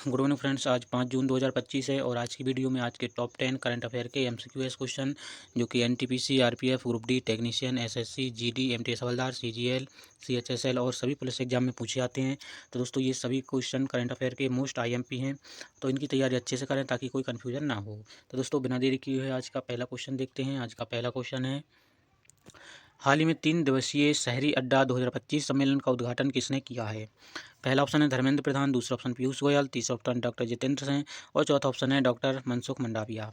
Good morning friends. आज 5 जून 2025 है और आज की वीडियो में आज के टॉप 10 करंट अफेयर के MCQS क्वेश्चन जो कि NTPC, RPF, group D, technician, SSC, GD, MTS हवलदार, CGL, CHSL और सभी पुलिस एग्जाम में पूछे जाते हैं। तो दोस्तों ये सभी क्वेश्चन करंट अफेयर के मोस्ट IMP हैं, तो इनकी तैयारी अच्छे से करें ताकि कोई कन्फ्यूजन ना हो। तो दोस्तों बिना देरी किए हुए आज का पहला क्वेश्चन देखते हैं। आज का पहला क्वेश्चन है, हाल ही में 3 दिवसीय शहरी अड्डा 2025 सम्मेलन का उद्घाटन किसने किया है? पहला ऑप्शन है धर्मेंद्र प्रधान, दूसरा ऑप्शन पीयूष गोयल, तीसरा ऑप्शन डॉक्टर जितेंद्र सिंह और चौथा ऑप्शन है डॉक्टर मनसुख मंडाविया।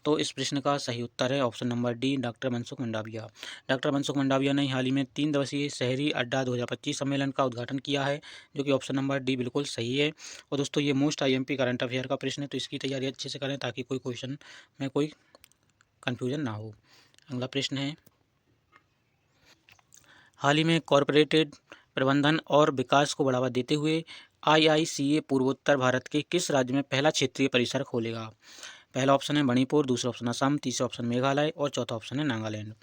तो इस प्रश्न का सही उत्तर है option number D, doctor Mansukh Mandaviya. Doctor Mansukh Mandaviya ने हाल ही में 3 दिवसीय शहरी अड्डा 2025 सम्मेलन का उद्घाटन किया है, जो कि ऑप्शन नंबर डी बिल्कुल सही है। और दोस्तों ये मोस्ट IMP करंट अफेयर का प्रश्न है, तो इसकी तैयारी अच्छे से करें ताकि कोई क्वेश्चन में कोई कन्फ्यूजन ना हो। अगला प्रश्न है, हाल ही में कॉरपोरेटेड प्रबंधन और विकास को बढ़ावा देते हुए IICA पूर्वोत्तर भारत के किस राज्य में पहला क्षेत्रीय परिसर खोलेगा? पहला ऑप्शन है मणिपुर, दूसरा ऑप्शन असम, तीसरा ऑप्शन मेघालय और चौथा ऑप्शन है नागालैंड।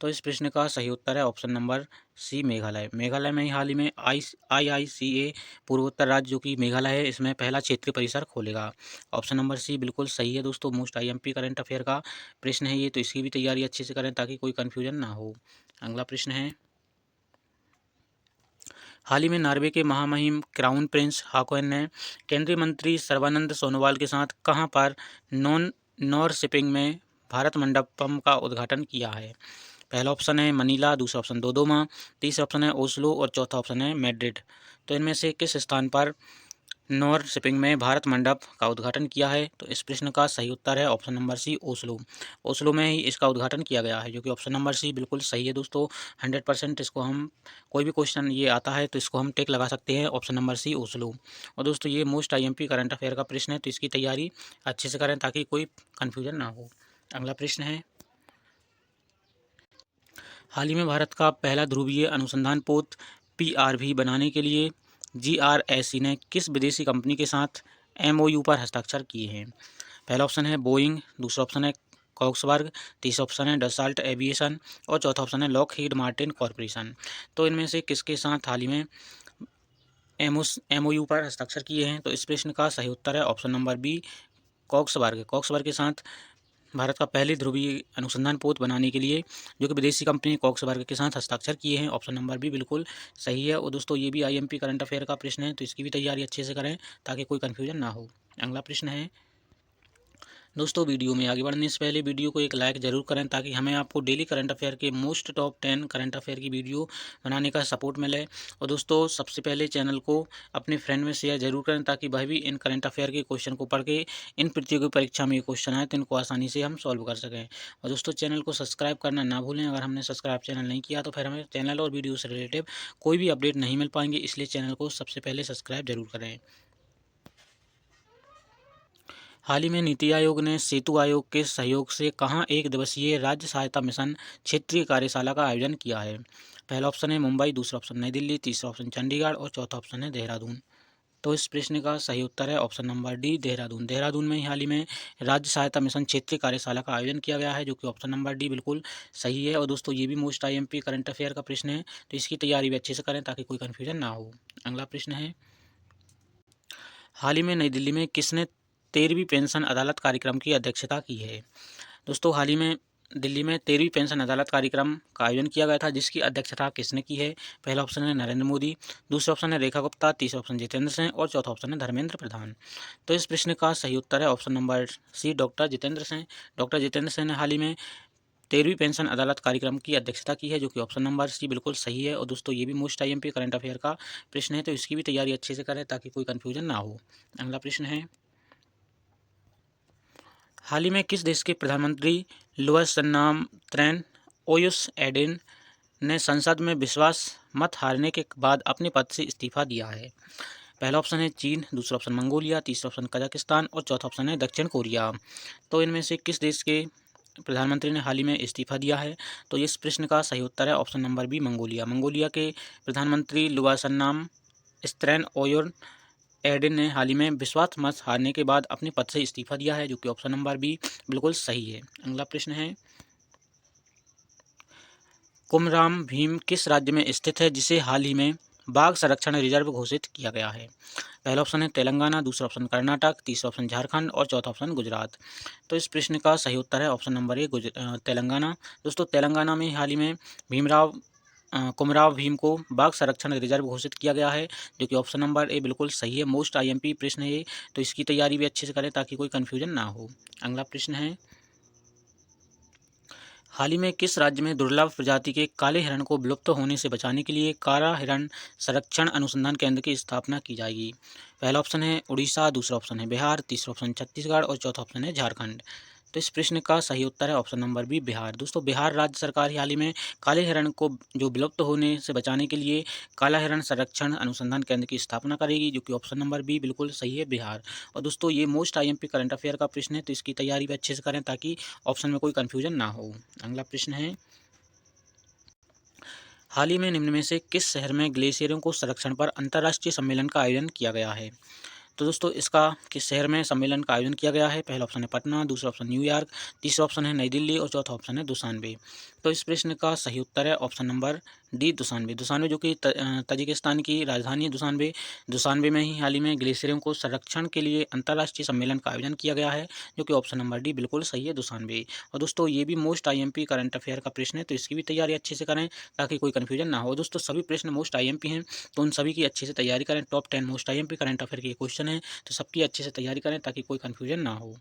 तो इस प्रश्न का सही उत्तर है option number C, Meghalaya. Meghalaya में ही हाल ही में IICA पूर्वोत्तर राज्य जो कि मेघालय है, इसमें पहला क्षेत्रीय परिसर खोलेगा। ऑप्शन नंबर सी बिल्कुल सही है दोस्तों। मोस्ट IMP करंट अफेयर का प्रश्न है ये, तो इसकी भी तैयारी अच्छे से करें ताकि कोई कन्फ्यूजन ना हो। अगला प्रश्न है, हाल ही में नॉर्वे के महामहिम क्राउन प्रिंस हाकोन ने केंद्रीय मंत्री सर्बानंद सोनोवाल के साथ कहां पर नॉर शिपिंग में भारत मंडपम का उद्घाटन किया है? पहला ऑप्शन है मनीला, दूसरा ऑप्शन दोदोमा, तीसरा ऑप्शन है ओस्लो और चौथा ऑप्शन है मैड्रिड। तो इनमें से किस स्थान पर नॉर शिपिंग में भारत मंडप का उद्घाटन किया है? तो इस प्रश्न का सही उत्तर है option number C, Oslo. Oslo में ही इसका उद्घाटन किया गया है, जो कि ऑप्शन नंबर सी बिल्कुल सही है दोस्तों। 100% इसको हम कोई भी क्वेश्चन ये आता है तो इसको हम टिक लगा सकते हैं, ऑप्शन नंबर सी, ओस्लो। और दोस्तों ये मोस्ट IMP करंट अफेयर का प्रश्न है, तो इसकी तैयारी अच्छे से करें ताकि कोई कन्फ्यूजन ना हो। अगला प्रश्न है, हाल ही में भारत का पहला ध्रुवीय अनुसंधान पोत PRV बनाने के लिए GRSE ने किस विदेशी कंपनी के साथ MOU पर हस्ताक्षर किए हैं? पहला ऑप्शन है बोइंग, दूसरा ऑप्शन है कॉक्सबर्ग, तीसरा ऑप्शन है डसाल्ट एविएशन और चौथा ऑप्शन है लॉकहीड मार्टिन कॉरपोरेशन। तो इनमें से किसके साथ हाल ही में MOU पर हस्ताक्षर किए हैं? तो इस प्रश्न का सही उत्तर है ऑप्शन नंबर बी, कॉक्सबर्ग। कॉक्सबर्ग के साथ भारत का पहली ध्रुवीय अनुसंधान पोत बनाने के लिए जो कि विदेशी कंपनी कॉक्सबर्ग के साथ हस्ताक्षर किए हैं, ऑप्शन नंबर बी बिल्कुल सही है। और दोस्तों ये भी IMP करंट अफेयर का प्रश्न है, तो इसकी भी तैयारी अच्छे से करें ताकि कोई कन्फ्यूजन ना हो। अगला प्रश्न है, दोस्तों वीडियो में आगे बढ़ने से पहले वीडियो को एक लाइक ज़रूर करें ताकि हमें आपको डेली करंट अफेयर के मोस्ट टॉप 10 करंट अफेयर की वीडियो बनाने का सपोर्ट मिले। और दोस्तों सबसे पहले चैनल को अपने फ्रेंड में शेयर जरूर करें ताकि वह भी इन करंट अफेयर के क्वेश्चन को पढ़ के इन प्रतियोगी परीक्षा में ये क्वेश्चन आए तो इनको आसानी से हम सॉल्व कर सकें। और दोस्तों चैनल को सब्सक्राइब करना ना भूलें। अगर हमने सब्सक्राइब चैनल नहीं किया तो फिर हमें चैनल और वीडियो से रिलेटेड कोई भी अपडेट नहीं मिल पाएंगे, इसलिए चैनल को सबसे पहले सब्सक्राइब जरूर करें। हाल ही में नीति आयोग ने सेतु आयोग के सहयोग से कहां एक दिवसीय राज्य सहायता मिशन क्षेत्रीय कार्यशाला का आयोजन किया है? पहला ऑप्शन है मुंबई, दूसरा ऑप्शन नई दिल्ली, तीसरा ऑप्शन चंडीगढ़ और चौथा ऑप्शन है देहरादून। तो इस प्रश्न का सही उत्तर है option number D, Dehradun. Dehradun में हाल ही में राज्य सहायता मिशन क्षेत्रीय कार्यशाला का आयोजन किया गया है, जो कि ऑप्शन नंबर डी बिल्कुल सही है। और दोस्तों ये भी मोस्ट IMP करंट अफेयर का प्रश्न है, तो इसकी तैयारी भी अच्छे से करें ताकि कोई कन्फ्यूजन ना हो। अगला प्रश्न है, हाल ही में नई दिल्ली में किसने 13वीं पेंशन अदालत कार्यक्रम की अध्यक्षता की है? दोस्तों हाल ही में दिल्ली में 13वीं पेंशन अदालत कार्यक्रम का आयोजन किया गया था, जिसकी अध्यक्षता किसने की है? पहला ऑप्शन है नरेंद्र मोदी, दूसरा ऑप्शन है रेखा गुप्ता, तीसरा ऑप्शन जितेंद्र सिंह और चौथा ऑप्शन है धर्मेंद्र प्रधान। तो इस प्रश्न का सही उत्तर है option number C, doctor Jitendra Singh. Doctor Jitendra Singh ने हाल ही में 13वीं पेंशन अदालत कार्यक्रम की अध्यक्षता की है, जो कि ऑप्शन नंबर सी बिल्कुल सही है। और दोस्तों ये भी मोस्ट IMP करंट अफेयर का प्रश्न है, तो इसकी भी तैयारी अच्छे से करें ताकि कोई कन्फ्यूजन ना हो। अगला प्रश्न है, हाल ही में किस देश के प्रधानमंत्री लुईस सन्नामत्रैन ओयुस एडेन ने संसद में विश्वास मत हारने के बाद अपने पद से इस्तीफा दिया है? पहला ऑप्शन है चीन, दूसरा ऑप्शन मंगोलिया, तीसरा ऑप्शन कजाकिस्तान और चौथा ऑप्शन है दक्षिण कोरिया। तो इनमें से किस देश के प्रधानमंत्री ने हाल ही में इस्तीफा दिया है? तो इस प्रश्न का सही उत्तर है option number B, Mongolia. Mongolia के प्रधानमंत्री लुईस स्त्रैन ओयुन एडेन ने हाल ही में विश्वास मत हारने के बाद अपने पद से इस्तीफा दिया है, जो कि ऑप्शन नंबर बी बिल्कुल सही है। अगला प्रश्न है, कुमराम भीम किस राज्य में स्थित है जिसे हाल ही में बाघ संरक्षण रिजर्व घोषित किया गया है? पहला ऑप्शन है तेलंगाना, दूसरा ऑप्शन कर्नाटक, तीसरा ऑप्शन झारखंड और चौथा ऑप्शन गुजरात। तो इस प्रश्न का सही उत्तर है ऑप्शन नंबर ए तेलंगाना। दोस्तों तेलंगाना में हाल ही में भीमराव कुमराव भीम को बाघ संरक्षण रिजर्व घोषित किया गया है, जो कि ऑप्शन नंबर ए बिल्कुल सही है। मोस्ट आईएमपी प्रश्न है ये, तो इसकी तैयारी भी अच्छे से करें ताकि कोई कन्फ्यूजन ना हो। अगला प्रश्न है, हाल ही में किस राज्य में दुर्लभ प्रजाति के काले हिरण को विलुप्त होने से बचाने के लिए काला हिरण संरक्षण अनुसंधान केंद्र की स्थापना की जाएगी? पहला ऑप्शन है उड़ीसा, दूसरा ऑप्शन है बिहार, तीसरा ऑप्शन छत्तीसगढ़ और चौथा ऑप्शन है झारखंड। तो इस प्रश्न का सही उत्तर है ऑप्शन नंबर बी बिहार। दोस्तों बिहार राज्य सरकार ही हाल ही में काले हिरण को जो विलुप्त होने से बचाने के लिए काला हिरण संरक्षण अनुसंधान केंद्र की स्थापना करेगी, जो कि ऑप्शन नंबर बी बिल्कुल सही है बिहार। और दोस्तों ये मोस्ट आईएमपी करंट अफेयर का प्रश्न है, तो इसकी तैयारी भी अच्छे से करें ताकि ऑप्शन में कोई कन्फ्यूजन ना हो। अगला प्रश्न है, हाल ही में निम्न में से किस शहर में ग्लेशियरों को संरक्षण पर अंतर्राष्ट्रीय सम्मेलन का आयोजन किया गया है? तो दोस्तों इसका किस शहर में सम्मेलन का आयोजन किया गया है? पहला ऑप्शन है पटना, दूसरा ऑप्शन न्यूयॉर्क, तीसरा ऑप्शन है नई दिल्ली और चौथा ऑप्शन है दुशानबे। तो इस प्रश्न का सही उत्तर है option number D Dushanbe. Dushanbe जो कि तजिकिस्तान की राजधानी है दुशानबे। दुशानबे में ही हाल ही में ग्लेशियरों को संरक्षण के लिए अंतर्राष्ट्रीय सम्मेलन का आयोजन किया गया है, जो कि ऑप्शन नंबर डी बिल्कुल सही है दुशानबे। और दोस्तों ये भी मोस्ट आईएमपी करंट अफेयर का प्रश्न है, तो इसकी भी तैयारी अच्छे से करें ताकि कोई कन्फ्यूजन ना हो। दोस्तों सभी प्रश्न मोस्ट आईएमपी हैं, तो उन सभी की अच्छे से तैयारी करें। Top 10 most IMP current affair के क्वेश्चन हैं, तो सबकी अच्छे से तैयारी करें ताकि कोई कन्फ्यूजन ना हो।